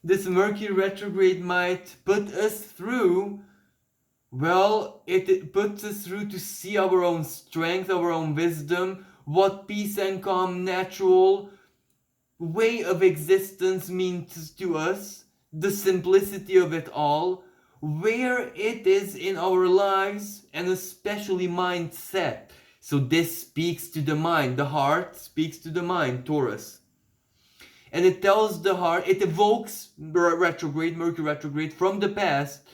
this Mercury retrograde might put us through, well, it puts us through to see our own strength, our own wisdom, what peace and calm, natural way of existence means to us, the simplicity of it all, where it is in our lives, and especially mindset. So this speaks to the mind. The heart speaks to the mind, Taurus. And it tells the heart, it evokes retrograde, Mercury retrograde from the past.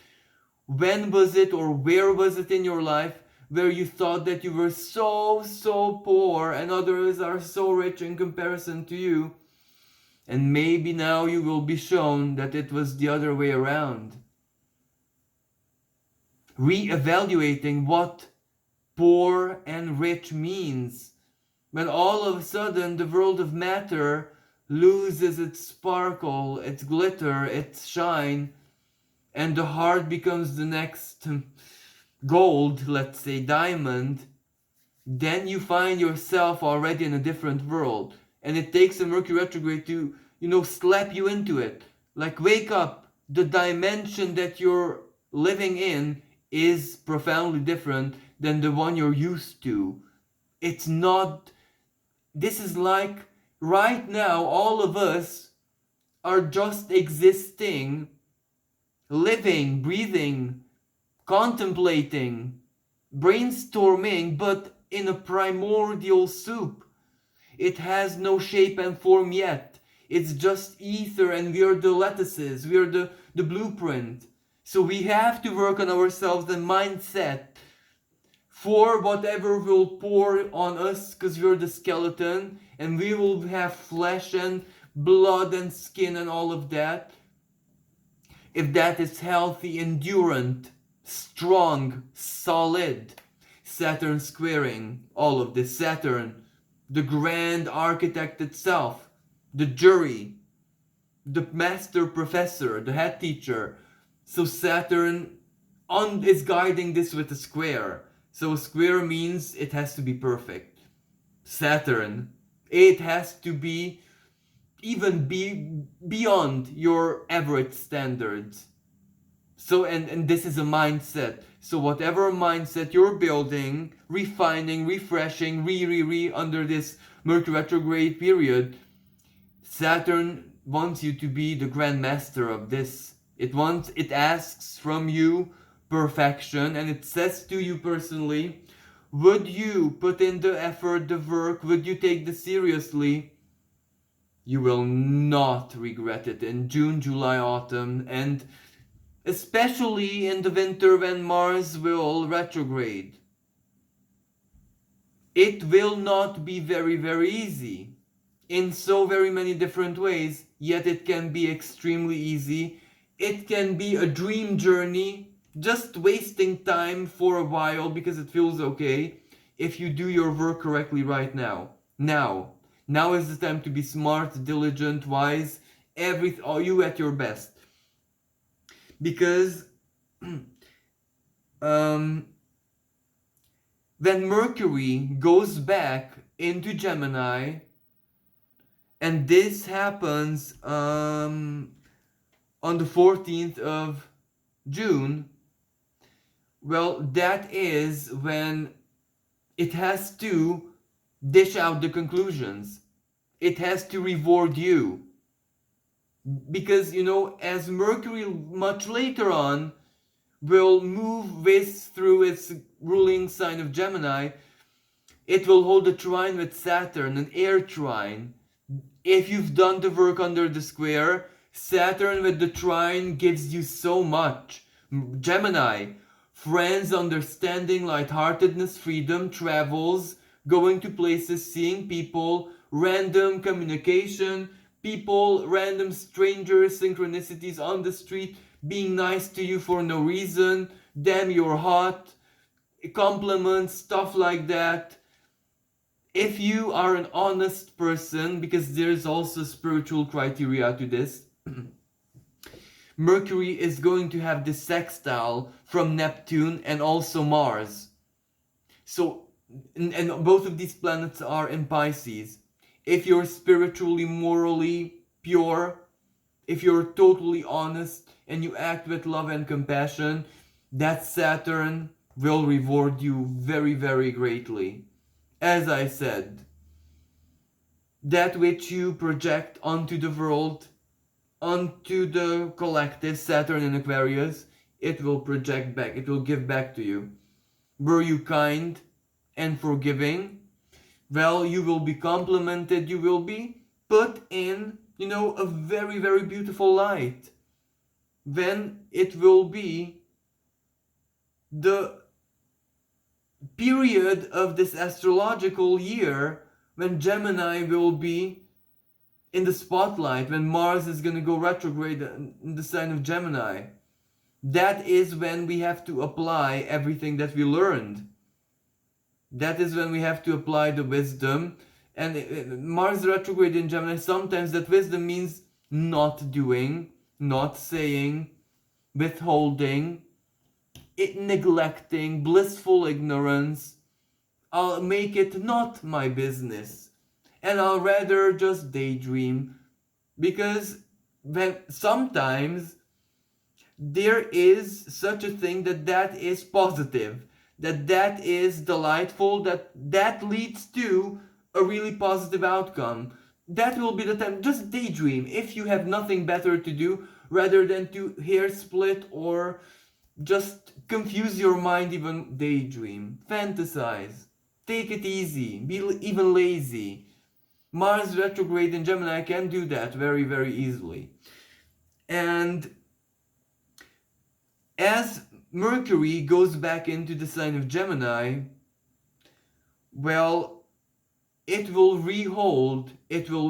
When was it or where was it in your life where you thought that you were so poor and others are so rich in comparison to you? And maybe now you will be shown that it was the other way around. Re-evaluating what poor and rich means, when all of a sudden the world of matter loses its sparkle, its glitter, its shine, and the heart becomes the next gold, let's say diamond, then you find yourself already in a different world. And it takes a Mercury retrograde to, slap you into it. Like, wake up, the dimension that you're living in is profoundly different than the one you're used to. It's not, this is like, right now, all of us are just existing, living, breathing, contemplating, brainstorming, but in a primordial soup. It has no shape and form yet. It's just ether, and we are the lattices, we are the blueprint. So we have to work on ourselves and mindset for whatever will pour on us, because we're the skeleton, and we will have flesh and blood and skin and all of that. If that is healthy, endurant, strong, solid, Saturn squaring all of this. Saturn, the grand architect itself, the jury, the master professor, the head teacher. So Saturn is guiding this with a square. So a square means it has to be perfect. Saturn, it has to be even be beyond your average standards. So and this is a mindset. So whatever mindset you're building, refining, refreshing, under this Mercury retrograde period, Saturn wants you to be the grand master of this. It asks from you perfection, and it says to you personally, would you put in the effort, the work, would you take this seriously? You will not regret it in June, July, autumn, and especially in the winter when Mars will retrograde. It will not be very, very easy in so very many different ways, yet it can be extremely easy. It can be a dream journey, just wasting time for a while because it feels okay if you do your work correctly right now. Now is the time to be smart, diligent, wise, you at your best. Because when Mercury goes back into Gemini, and this happens on the 14th of June, well, that is when it has to dish out the conclusions. It has to reward you. Because, as Mercury much later on will move through its ruling sign of Gemini, it will hold a trine with Saturn, an air trine. If you've done the work under the square, Saturn with the trine gives you so much. Gemini, friends, understanding, lightheartedness, freedom, travels, going to places, seeing people, random communication, people, random strangers, synchronicities on the street, being nice to you for no reason, damn you're hot, compliments, stuff like that. If you are an honest person, because there's also spiritual criteria to this, Mercury is going to have this sextile from Neptune and also Mars. So, and both of these planets are in Pisces. If you're spiritually, morally pure, if you're totally honest and you act with love and compassion, that Saturn will reward you very, very greatly. As I said, that which you project onto the world, onto the collective, Saturn in Aquarius, it will project back, it will give back to you. Were you kind and forgiving? Well, you will be complimented, you will be put in, a very, very beautiful light. Then it will be the period of this astrological year when Gemini will be in the spotlight, when Mars is going to go retrograde in the sign of Gemini. That is when we have to apply everything that we learned. That is when we have to apply the wisdom. And Mars retrograde in Gemini, sometimes that wisdom means not doing, not saying, withholding, neglecting, blissful ignorance. I'll make it not my business. And I'll rather just daydream. Because sometimes there is such a thing that is positive, that is delightful, that leads to a really positive outcome. That will be the time. Just daydream if you have nothing better to do, rather than to hair split or just confuse your mind. Even daydream, fantasize, take it easy, be even lazy. Mars retrograde in Gemini can do that very, very easily. And as Mercury goes back into the sign of Gemini, well, it will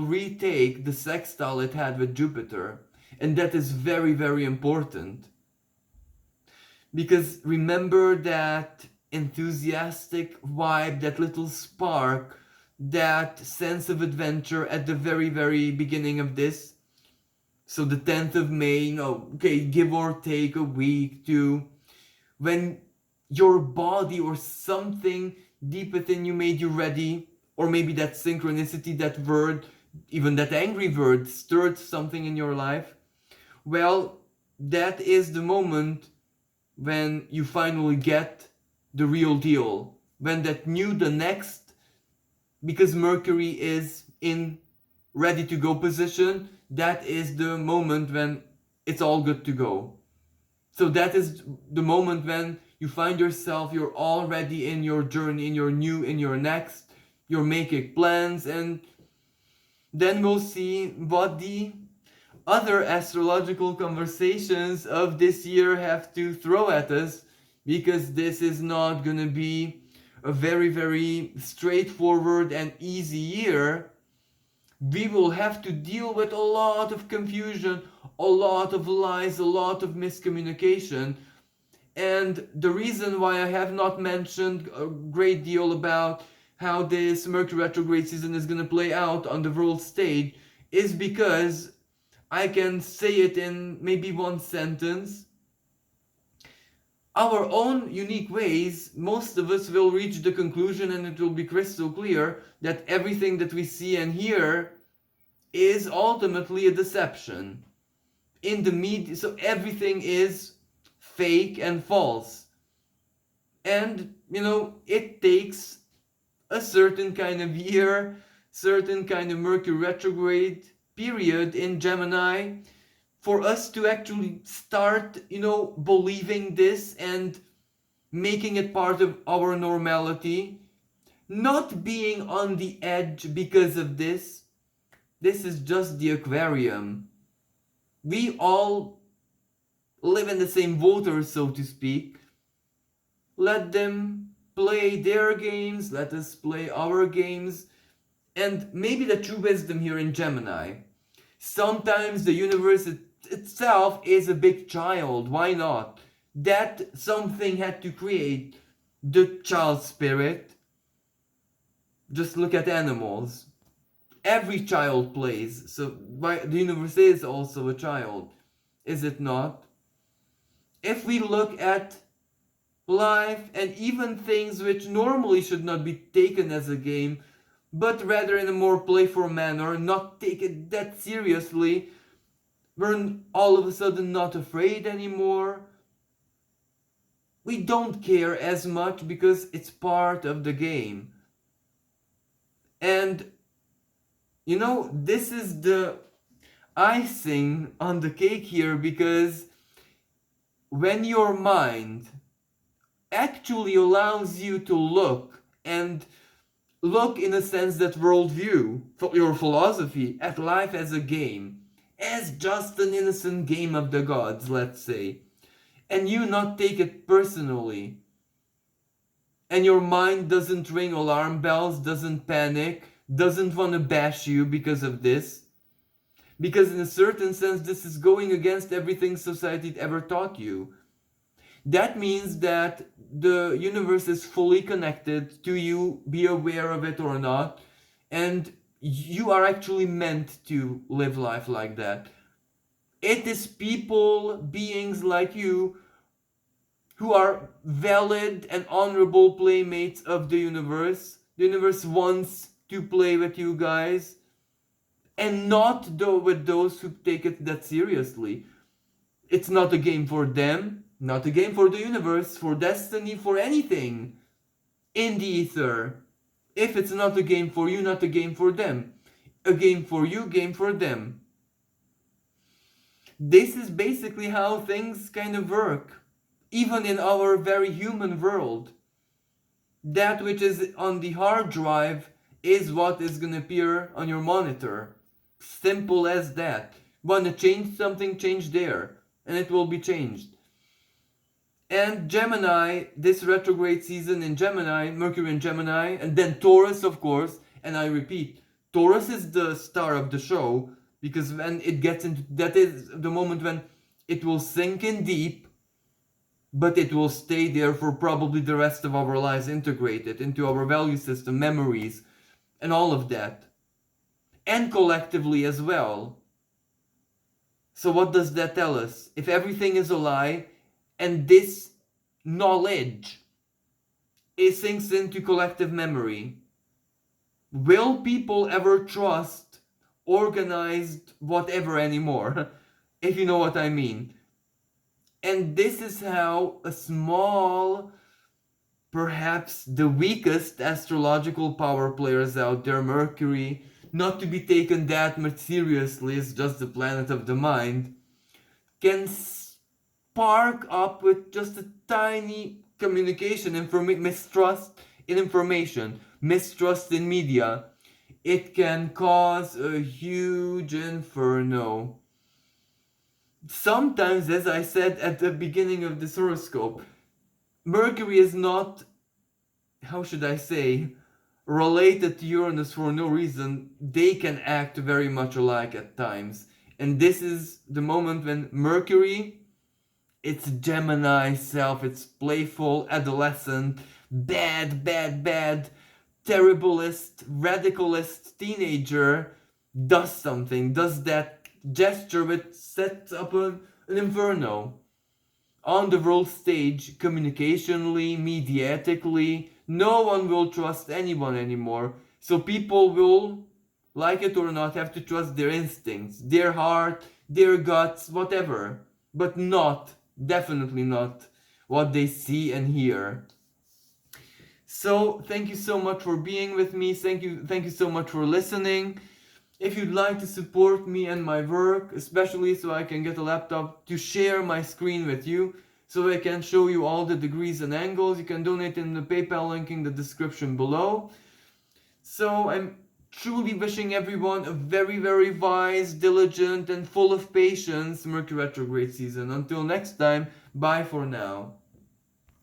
retake the sextile it had with Jupiter. And that is very, very important. Because remember that enthusiastic vibe, that little spark, that sense of adventure at the very, very beginning of this. So the 10th of May, give or take a week, to when your body or something deep within you made you ready, or maybe that synchronicity, that word, even that angry word stirred something in your life. Well, that is the moment when you finally get the real deal, when that the next, because Mercury is in ready to go position, that is the moment when it's all good to go. So that is the moment when you find yourself, you're already in your journey, in your next, you're making plans, and then we'll see what the other astrological conversations of this year have to throw at us, because this is not gonna be a very, very straightforward and easy year. We will have to deal with a lot of confusion, a lot of lies, a lot of miscommunication. And the reason why I have not mentioned a great deal about how this Mercury retrograde season is going to play out on the world stage is because I can say it in maybe one sentence. Our own unique ways, most of us will reach the conclusion, and it will be crystal clear, that everything that we see and hear is ultimately a deception. In the media, so everything is fake and false. And, it takes a certain kind of year, certain kind of Mercury retrograde period in Gemini for us to actually start, believing this and making it part of our normality, not being on the edge because of this. This is just the aquarium. We all live in the same water, so to speak. Let them play their games, let us play our games. And maybe the true wisdom here in Gemini. Sometimes the universe itself is a big child. Why not? That something had to create the child spirit. Just look at animals. Every child plays. So the universe is also a child. Is it not? If we look at life and even things which normally should not be taken as a game, but rather in a more playful manner, not take it that seriously, We're all of a sudden not afraid anymore. We don't care as much because it's part of the game. And this is the icing on the cake here, because when your mind actually allows you to look, and look in a sense that worldview, for your philosophy, at life as a game, as just an innocent game of the gods, let's say, and you not take it personally, and your mind doesn't ring alarm bells, doesn't panic, doesn't want to bash you because of this, because in a certain sense this is going against everything society ever taught you. That means that the universe is fully connected to you, be aware of it or not, and you are actually meant to live life like that. It is people, beings like you, who are valid and honorable playmates of the universe. The universe wants to play with you guys, and not with those who take it that seriously. It's not a game for them, not a game for the universe, for destiny, for anything in the ether. If it's not a game for you, not a game for them. A game for you, game for them. This is basically how things kind of work, even in our very human world. That which is on the hard drive is what is going to appear on your monitor. Simple as that. Want to change something, change there, and it will be changed. And Gemini, this retrograde season in Gemini, Mercury in Gemini, and then Taurus, of course. And I repeat, Taurus is the star of the show, because when it gets into, that is the moment when it will sink in deep, but it will stay there for probably the rest of our lives, integrated into our value system, memories, and all of that. And collectively as well. So what does that tell us? If everything is a lie, and this knowledge sinks into collective memory, will people ever trust organized whatever anymore? If you know what I mean. And this is how a small, perhaps the weakest astrological power players out there, Mercury, not to be taken that much seriously, it's just the planet of the mind, can spark up with just a tiny communication, mistrust in information, mistrust in media. It can cause a huge inferno. Sometimes, as I said at the beginning of this horoscope, Mercury is not, how should I say, related to Uranus for no reason. They can act very much alike at times. And this is the moment when Mercury, it's Gemini self, it's playful, adolescent, bad, terriblest, radicalist teenager, does something, does that gesture which sets up an inferno. On the world stage, communicationally, mediatically, no one will trust anyone anymore. So people will, like it or not, have to trust their instincts, their heart, their guts, whatever. But not, definitely not, what they see and hear. So thank you so much for being with me. Thank you so much for listening. If you'd like to support me and my work, especially so I can get a laptop to share my screen with you, so I can show you all the degrees and angles, you can donate in the PayPal link in the description below. So I'm truly wishing everyone a very, very wise, diligent, and full of patience Mercury retrograde season. Until next time, bye for now.